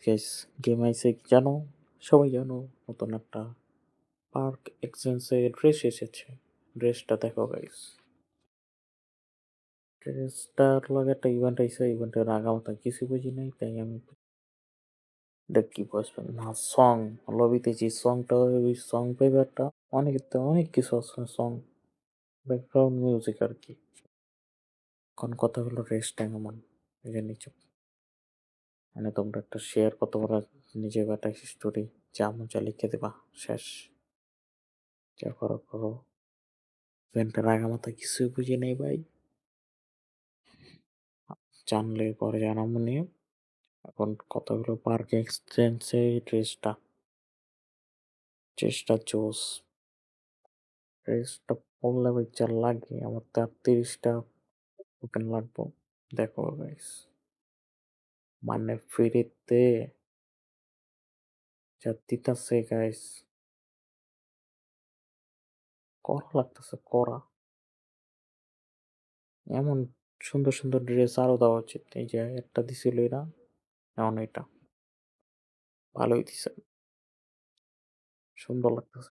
Guys game আইছে কি জানো? সবাই জানো নতুন একটা পার্ক এক্সচেঞ্জে ড্রেস এসেছে। ড্রেসটা দেখো গাইস। ড্রেসটার লগে একটা ইভেন্ট আইছে, ইভেন্টের আগামাথা কিছু বুঝি নাই, তাই আমি এটা কি বসবেন না সং লবিতে যে সংটা ওই সং পেপারটা অনেক অনেক কিছু আছে সং ব্যাকগ্রাউন্ড মিউজিক আর কি। এখন কথা হলো রেস্ট এমন এই যে নিচে মানে তোমরা একটা শেয়ার কত বড় নিজে একটা স্টোরি যা মজা লিখে দেবা শেষ। যা করো করো, ইভেন্টের আগামাথা কিছুই বুঝি নেই ভাই। জানলে পরে জানাবো নিয়ে। এখন কতগুলো পার্ক এক্সচেঞ্জে ড্রেসটা জোস। ড্রেসটা পরলে ভাই যা লাগে আমার তো ৩০টা টোকেন লাগবো। দেখো গাইস মানে ফ্রিতে যা দিতাছে গাইস, করা লাগতেছে করা। এমন সুন্দর সুন্দর ড্রেস আরো দেওয়া উচিত। এই যে একটা দিছিল এরা, এখন এটা ভালোই দিছে, সুন্দর লাগতেছে।